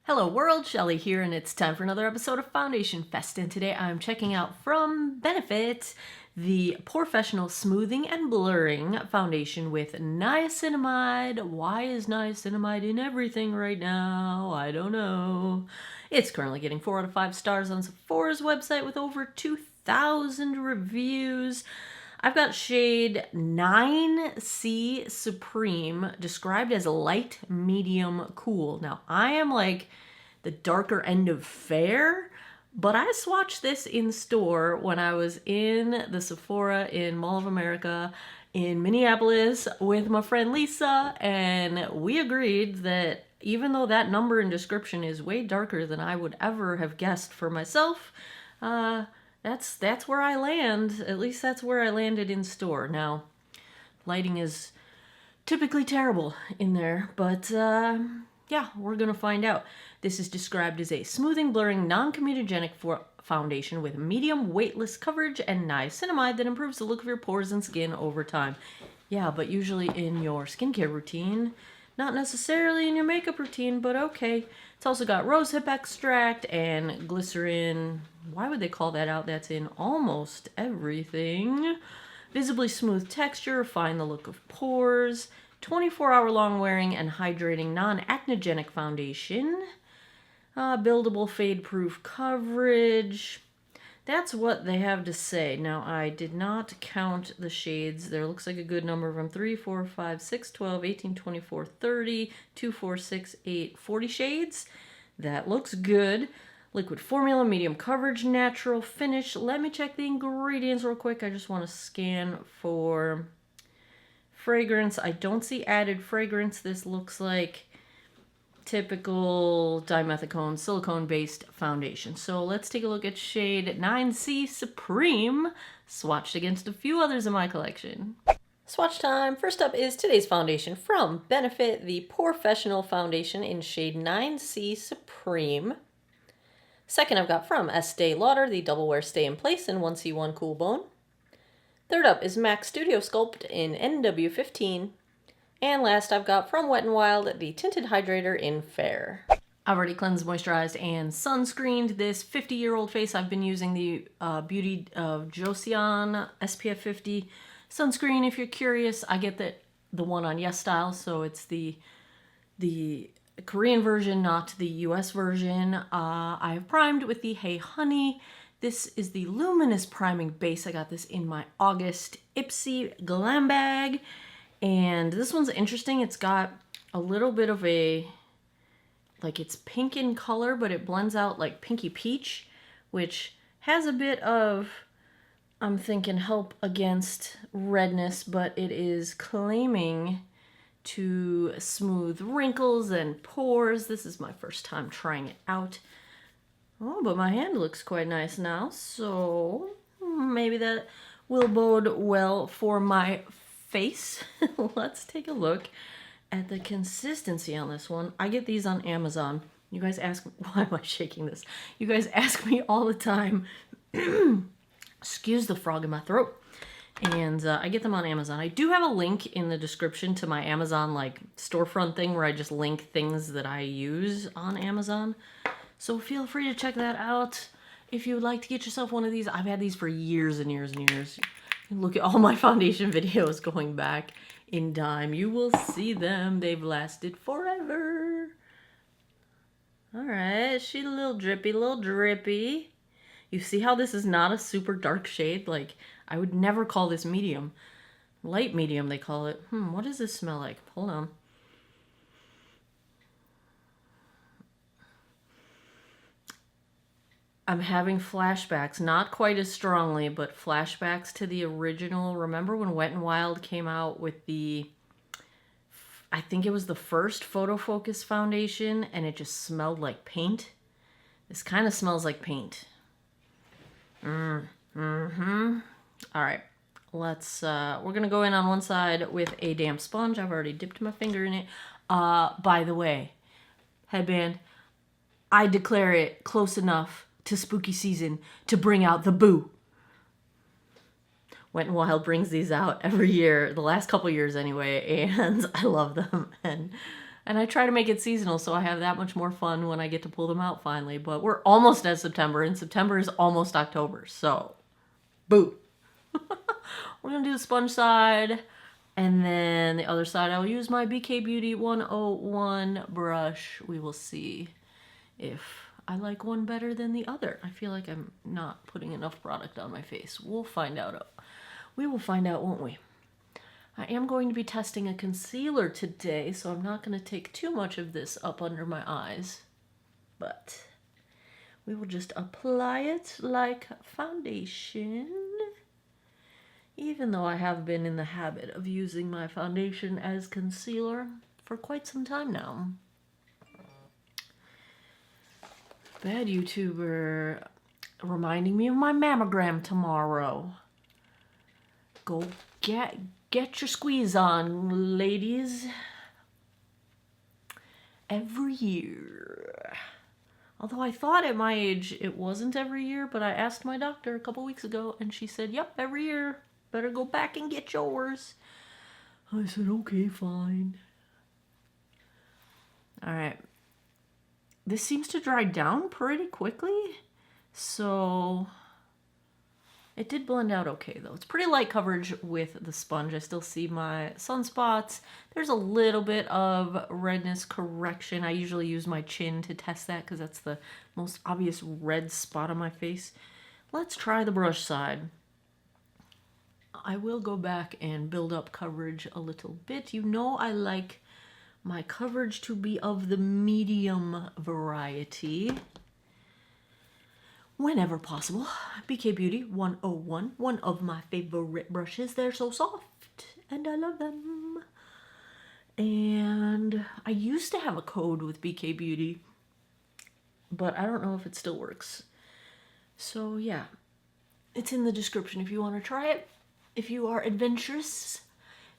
Hello world, Shelly here, and it's time for another episode of Foundation Fest. And today I'm checking out from Benefit the PoreFessional Smoothing and Blurring Foundation with Niacinamide. Why is niacinamide in everything right now? I don't know. It's currently getting 4 out of 5 stars on Sephora's website with over 2,000 reviews. I've got shade 9C Supreme, described as light, medium, cool. Now, I am like the darker end of fair, but I swatched this in store when I was in the Sephora in Mall of America in Minneapolis with my friend Lisa, and we agreed that even though that number and description is way darker than I would ever have guessed for myself, that's where I land. At least that's where I landed in store. Now, lighting is typically terrible in there, but yeah, we're gonna find out. This is described as a smoothing, blurring, non-comedogenic foundation with medium weightless coverage and niacinamide that improves the look of your pores and skin over time. Yeah, but usually in your skincare routine, not necessarily in your makeup routine, but okay. It's also got rosehip extract and glycerin. Why would they call that out? That's in almost everything. Visibly smooth texture, refine the look of pores. 24-hour long wearing and hydrating non-acnogenic foundation. Buildable fade-proof coverage. That's what they have to say. Now, I did not count the shades. There looks like a good number of them. 3, 4, 5, 6, 12, 18, 24, 30, 2, 4, 6, 8, 40 shades. That looks good. Liquid formula, medium coverage, natural finish. Let me check the ingredients real quick. I just want to scan for fragrance. I don't see added fragrance. This looks like typical dimethicone silicone-based foundation. So let's take a look at shade 9C Supreme, swatched against a few others in my collection. Swatch time. First up is today's foundation from Benefit, the PoreFessional foundation in shade 9C Supreme. Second, I've got from Estee Lauder, the Double Wear Stay in Place in 1C1 Cool Bone. Third up is MAC Studio Sculpt in NW15. And last, I've got from Wet n Wild, the Tinted Hydrator in Fair. I've already cleansed, moisturized, and sunscreened this 50-year-old face. I've been using the Beauty of Joseon SPF 50 sunscreen. If you're curious, I get the one on Yes Style, so it's the Korean version, not the US version. I have primed with the Hey Honey. This is the Luminous Priming Base. I got this in my August Ipsy Glam Bag. And this one's interesting. It's got a little bit of a, like it's pink in color, but it blends out like pinky peach, which has a bit of, I'm thinking, help against redness, but it is claiming to smooth wrinkles and pores. This is my first time trying it out. Oh, but my hand looks quite nice now, so maybe that will bode well for my face. Let's take a look at the consistency on this one. I get these on Amazon. You guys ask, why am I shaking this? You guys ask me all the time. Excuse the frog in my throat. And I get them on Amazon. I do have a link in the description to my Amazon like storefront thing where I just link things that I use on Amazon. So feel free to check that out if you would like to get yourself one of these. I've had these for years and years and years. Look at all my foundation videos going back in time. You will see them. They've lasted forever. All right, she's a little drippy, You see how this is not a super dark shade? Like, I would never call this medium. Light medium, they call it. What does this smell like? Hold on. I'm having flashbacks, not quite as strongly, but flashbacks to the original. Remember when Wet n Wild came out with the, I think it was the first Photo Focus foundation, and it just smelled like paint? This kind of smells like paint. All right, let's, we're gonna go in on one side with a damp sponge. I've already dipped my finger in it. By the way, headband, I declare it close enough to spooky season to bring out the boo. Wet n Wild brings these out every year, the last couple years anyway, and I love them. And And I try to make it seasonal so I have that much more fun when I get to pull them out finally. But we're almost at September, and September is almost October. So, boo. We're going to do the sponge side. And then the other side, I'll use my BK Beauty 101 brush. We will see if I like one better than the other. I feel like I'm not putting enough product on my face. We'll find out. We will find out, won't we? I am going to be testing a concealer today, so I'm not going to take too much of this up under my eyes. But we will just apply it like foundation. Even though I have been in the habit of using my foundation as concealer for quite some time now. Bad YouTuber reminding me of my mammogram tomorrow. Go get your squeeze on, ladies. Every year. Although I thought at my age it wasn't every year, but I asked my doctor a couple weeks ago and she said, yep, every year. Better go back and get yours. I said, okay, fine. All right. This seems to dry down pretty quickly. So it did blend out okay, though. It's pretty light coverage with the sponge. I still see my sunspots. There's a little bit of redness correction. I usually use my chin to test that because that's the most obvious red spot on my face. Let's try the brush side. I will go back and build up coverage a little bit. You know I like my coverage to be of the medium variety. Whenever possible. BK Beauty 101, one of my favorite brushes. They're so soft and I love them. And I used to have a code with BK Beauty, but I don't know if it still works. So yeah, it's in the description if you want to try it. If you are adventurous,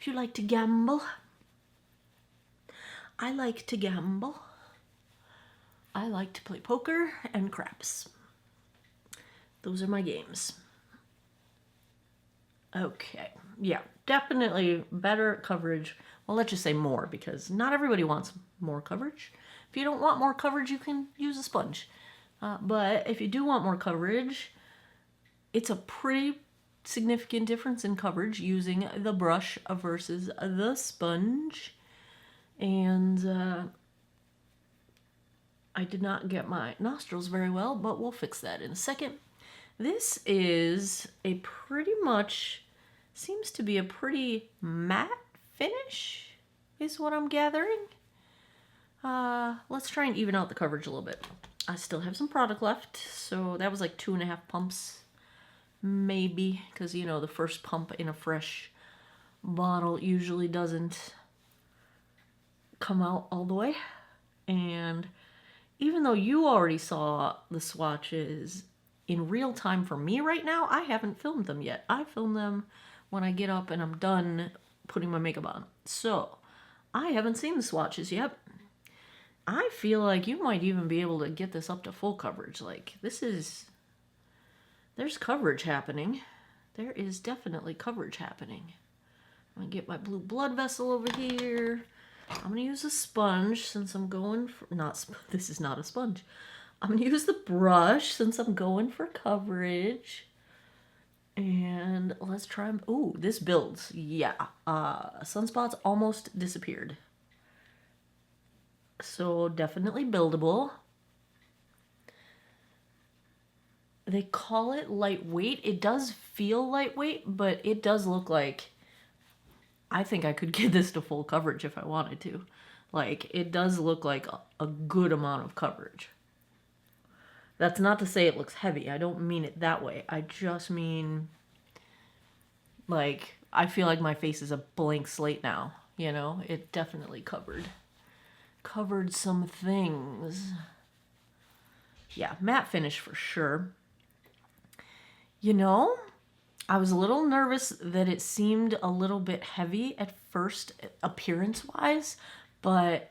if you like to gamble. I like to gamble. I like to play poker and craps. Those are my games. Okay, yeah, definitely better coverage. Well, let's just say more, because not everybody wants more coverage. If you don't want more coverage, you can use a sponge. But if you do want more coverage, it's a pretty significant difference in coverage using the brush versus the sponge. And I did not get my nostrils very well, but we'll fix that in a second. This is a pretty much, seems to be a pretty matte finish, is what I'm gathering. Let's try and even out the coverage a little bit. I still have some product left, so that was like 2.5 pumps. Maybe, because you know the first pump in a fresh bottle usually doesn't come out all the way. And even though you already saw the swatches in real time for me right now, I haven't filmed them yet. I film them when I get up and I'm done putting my makeup on. So I haven't seen the swatches yet. I feel like you might even be able to get this up to full coverage. Like this is... There's coverage happening. There is definitely coverage happening. I'm going to get my blue blood vessel over here. I'm going to use a sponge since I'm going for... This is not a sponge. I'm going to use the brush since I'm going for coverage. And let's try... Ooh, this builds. Yeah. Sunspots almost disappeared. So definitely buildable. They call it lightweight. It does feel lightweight, but it does look like... I think I could get this to full coverage if I wanted to. Like, it does look like a good amount of coverage. That's not to say it looks heavy. I don't mean it that way. I just mean, like, I feel like my face is a blank slate now. You know? It definitely covered some things. Yeah, matte finish for sure. You know, I was a little nervous that it seemed a little bit heavy at first, appearance-wise, but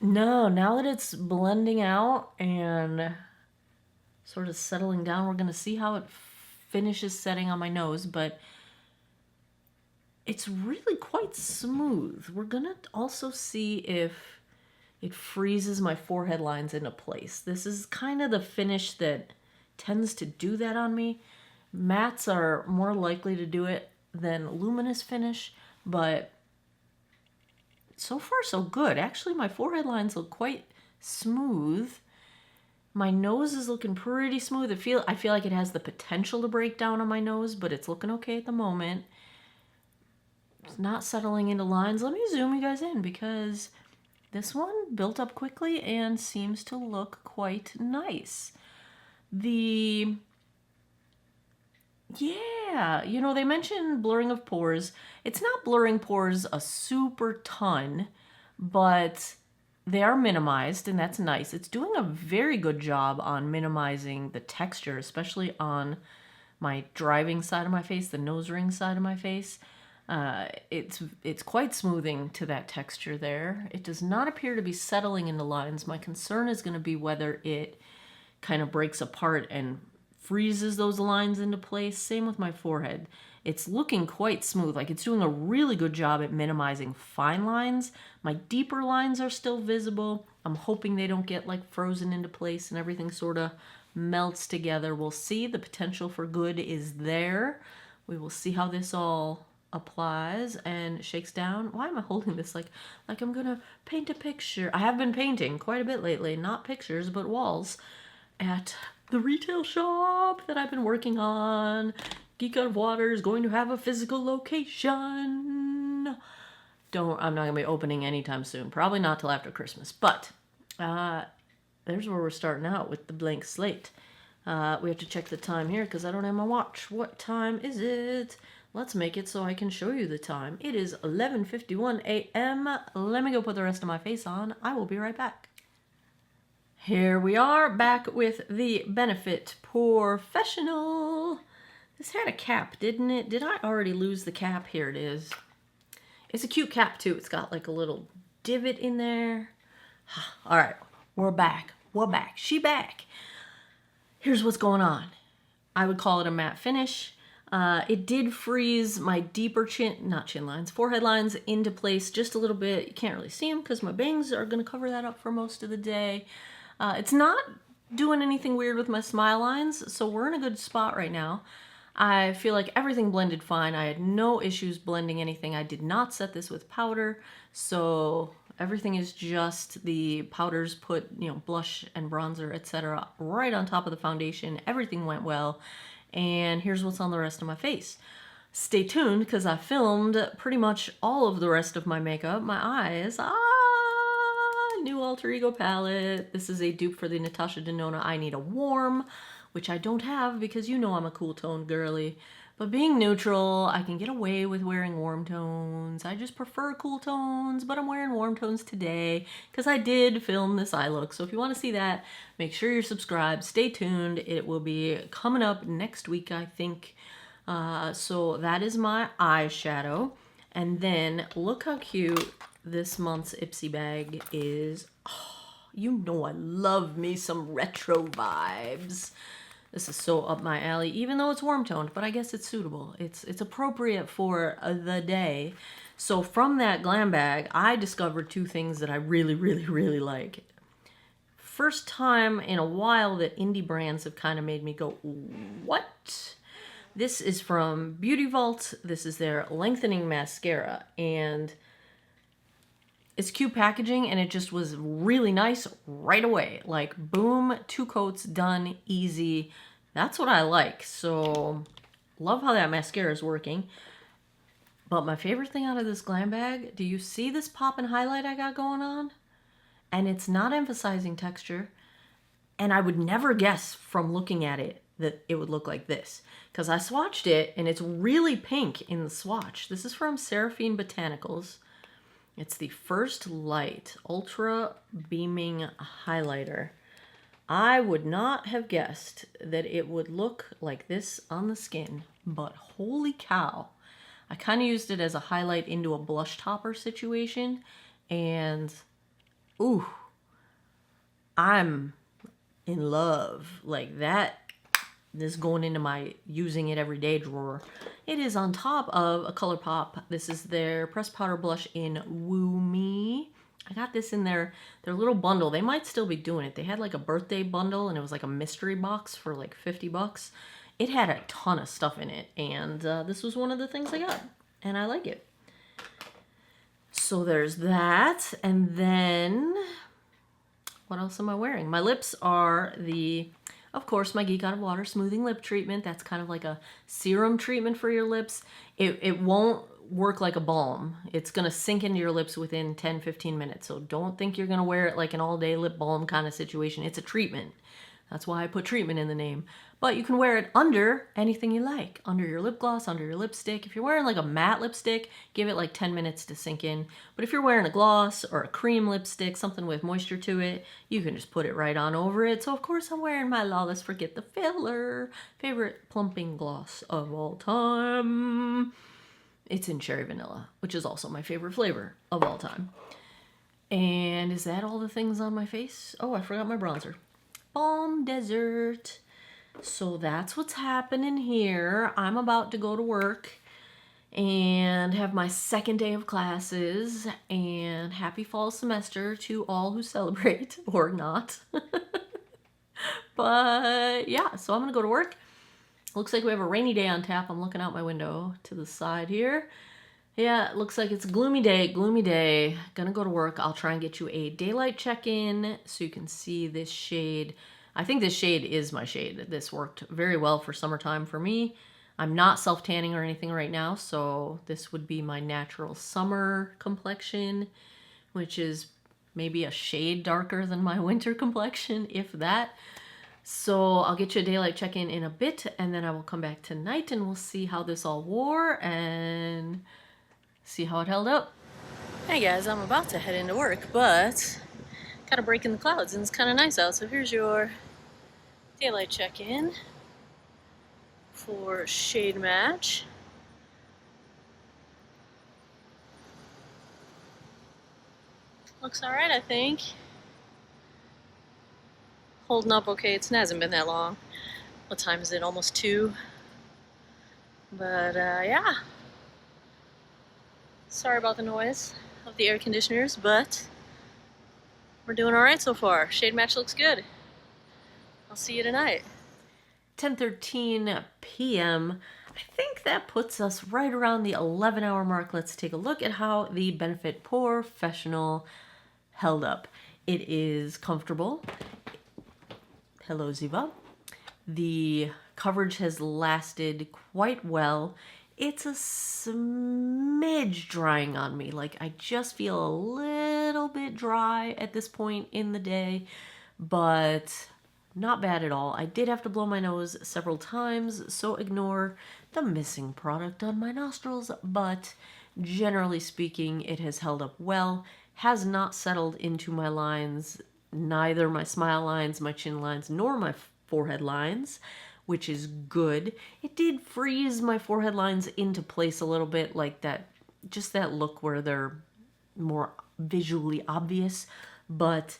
no, now that it's blending out and sort of settling down, we're going to see how it finishes setting on my nose, but it's really quite smooth. We're going to also see if it freezes my forehead lines into place. This is kind of the finish that tends to do that on me. Mattes are more likely to do it than luminous finish, but so far so good. Actually, my forehead lines look quite smooth. My nose is looking pretty smooth. I feel like it has the potential to break down on my nose, but it's looking okay at the moment. It's not settling into lines. Let me zoom you guys in because this one built up quickly and seems to look quite nice. Yeah, you know, they mentioned blurring of pores. It's not blurring pores a super ton, but they are minimized, and that's nice. It's doing a very good job on minimizing the texture, especially on my driving side of my face, the nose ring side of my face. It's quite smoothing to that texture there. It does not appear to be settling into lines. My concern is going to be whether it kind of breaks apart and freezes those lines into place. Same with my forehead. It's looking quite smooth. Like, it's doing a really good job at minimizing fine lines. My deeper lines are still visible. I'm hoping they don't get like frozen into place and everything sort of melts together. We'll see. The potential for good is there. We will see how this all applies and shakes down. Why am I holding this like I'm gonna paint a picture? I have been painting quite a bit lately, not pictures but walls at the retail shop that I've been working on. Geek Out of Water is going to have a physical location. I'm not gonna be opening anytime soon, probably not till after Christmas, but there's where we're starting out with the blank slate. We have to check the time here because I don't have my watch. What time is it? Let's make it so I can show you the time. It is 11:51 a.m. Let me go put the rest of my face on. I will be right back. Here we are back with the Benefit PoreFessional. This had a cap, didn't it? Did I already lose the cap? Here it is. It's a cute cap too. It's got like a little divot in there. All right, we're back. We're back. She back. Here's what's going on. I would call it a matte finish. It did freeze my deeper forehead lines into place just a little bit. You can't really see them because my bangs are going to cover that up for most of the day. It's not doing anything weird with my smile lines, so we're in a good spot right now. I feel like everything blended fine. I had no issues blending anything. I did not set this with powder, so everything is just the powders put, blush and bronzer, etc. right on top of the foundation. Everything went well. And here's what's on the rest of my face. Stay tuned because I filmed pretty much all of the rest of my makeup. My eyes, new alter ego palette. This is a dupe for the Natasha Denona I Need a Warm, which I don't have because I'm a cool tone girly. But being neutral, I can get away with wearing warm tones. I just prefer cool tones, but I'm wearing warm tones today because I did film this eye look. So if you want to see that, make sure you're subscribed. Stay tuned. It will be coming up next week, I think. So that is my eyeshadow. And then look how cute this month's Ipsy bag is. Oh, I love me some retro vibes. This is so up my alley, even though it's warm toned, but I guess it's suitable. It's appropriate for the day. So from that glam bag, I discovered two things that I really, really, really like. First time in a while that indie brands have kind of made me go, what? This is from Beauty Vault. This is their lengthening mascara, and it's cute packaging, and it just was really nice right away. Like, boom, 2 coats, done, easy. That's what I like. So, love how that mascara is working. But my favorite thing out of this glam bag, do you see this pop and highlight I got going on? And it's not emphasizing texture. And I would never guess from looking at it that it would look like this. Because I swatched it, and it's really pink in the swatch. This is from Seraphine Botanicals. It's the First Light Ultra Beaming Highlighter. I would not have guessed that it would look like this on the skin, but holy cow. I kind of used it as a highlight into a blush topper situation, and ooh, I'm in love. Like that. This is going into my using it every day drawer. It is on top of a ColourPop. This is their pressed powder blush in Woo Me. I got this in their little bundle. They might still be doing it. They had like a birthday bundle, and it was like a mystery box for like $50. It had a ton of stuff in it, and this was one of the things I got, and I like it. So there's that, and then what else am I wearing? My lips are of course, my Geek Out of Water Smoothing Lip Treatment. That's kind of like a serum treatment for your lips. It won't work like a balm. It's going to sink into your lips within 10-15 minutes. So don't think you're going to wear it like an all-day lip balm kind of situation. It's a treatment. That's why I put treatment in the name. But you can wear it under anything you like. Under your lip gloss, under your lipstick. If you're wearing like a matte lipstick, give it like 10 minutes to sink in. But if you're wearing a gloss or a cream lipstick, something with moisture to it, you can just put it right on over it. So of course I'm wearing my Lawless Forget the Filler favorite plumping gloss of all time. It's in cherry vanilla, which is also my favorite flavor of all time. And is that all the things on my face? Oh, I forgot my bronzer. Balm Desert. So that's what's happening here. I'm about to go to work and have my second day of classes, and happy fall semester to all who celebrate or not. But yeah, so I'm gonna go to work. Looks like we have a rainy day on tap. I'm looking out my window to the side here. Yeah, it looks like it's a gloomy day, gloomy day. Gonna go to work. I'll try and get you a daylight check-in so you can see this shade. I think this shade is my shade. This worked very well for summertime for me. I'm not self-tanning or anything right now, so this would be my natural summer complexion, which is maybe a shade darker than my winter complexion, if that. So I'll get you a daylight check-in in a bit, and then I will come back tonight and we'll see how this all wore and see how it held up. Hey guys, I'm about to head into work, but got a break in the clouds and it's kind of nice out. So here's your daylight check-in for shade match. Looks all right, I think. Holding up okay. It hasn't been that long. What time is it? Almost 2. But yeah. Sorry about the noise of the air conditioners, but we're doing all right so far. Shade match looks good. I'll see you tonight. 10:13 p.m. I think that puts us right around the 11-hour mark. Let's take a look at how the Benefit PoreFessional held up. It is comfortable. Hello, Ziva. The coverage has lasted quite well. It's a smidge drying on me. Like, I just feel a little bit dry at this point in the day, but not bad at all. I did have to blow my nose several times, so ignore the missing product on my nostrils, but generally speaking, it has held up well. Has not settled into my lines, neither my smile lines, my chin lines, nor my forehead lines, which is good. It did freeze my forehead lines into place a little bit, like that, just that look where they're more visually obvious, but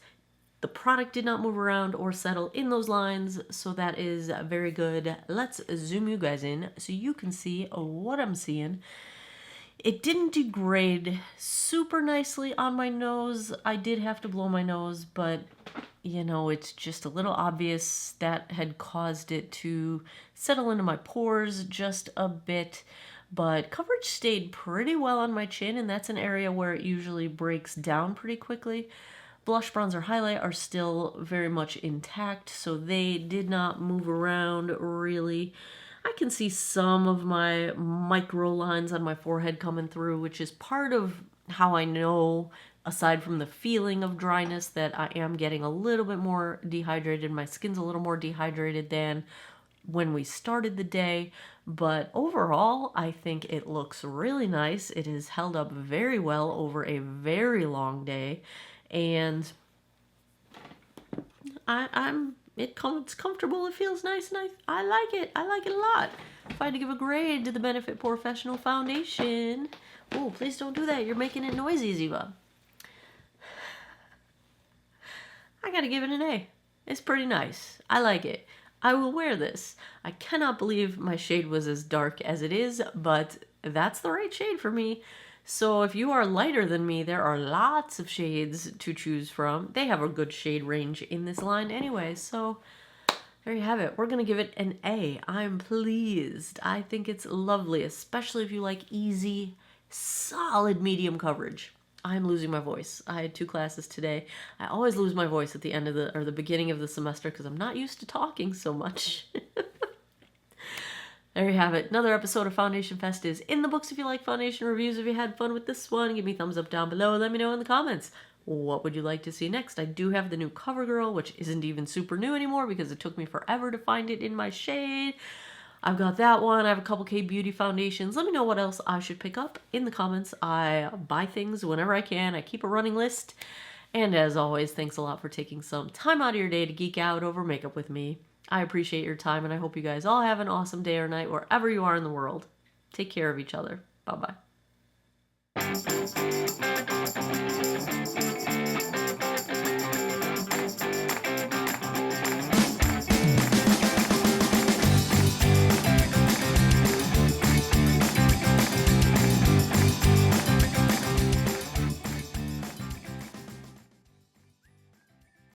the product did not move around or settle in those lines, so that is very good. Let's zoom you guys in so you can see what I'm seeing. It didn't degrade super nicely on my nose. I did have to blow my nose, but you know, it's just a little obvious that had caused it to settle into my pores just a bit. But coverage stayed pretty well on my chin, and that's an area where it usually breaks down pretty quickly. Blush, bronzer, highlight are still very much intact, so they did not move around really. I can see some of my micro lines on my forehead coming through, which is part of how I know, aside from the feeling of dryness, that I am getting a little bit more dehydrated. My skin's a little more dehydrated than when we started the day, but overall, I think it looks really nice. It has held up very well over a very long day, and it's comfortable, it feels nice, and I like it. I like it a lot. If I had to give a grade to the Benefit PoreFessional foundation, oh, please don't do that. You're making it noisy, Ziva. I gotta give it an A. It's pretty nice. I like it. I will wear this. I cannot believe my shade was as dark as it is, but that's the right shade for me. So if you are lighter than me, there are lots of shades to choose from. They have a good shade range in this line anyway, so there you have it. We're going to give it an A. I'm pleased. I think it's lovely, especially if you like easy, solid medium coverage. I'm losing my voice. I had 2 classes today. I always lose my voice at the end of the beginning of the semester because I'm not used to talking so much. There you have it. Another episode of Foundation Fest is in the books if you like foundation reviews. If you had fun with this one, give me a thumbs up down below. Let me know in the comments. What would you like to see next? I do have the new CoverGirl, which isn't even super new anymore because it took me forever to find it in my shade. I've got that one. I have a couple K-Beauty foundations. Let me know what else I should pick up in the comments. I buy things whenever I can. I keep a running list. And as always, thanks a lot for taking some time out of your day to geek out over makeup with me. I appreciate your time, and I hope you guys all have an awesome day or night wherever you are in the world. Take care of each other. Bye-bye.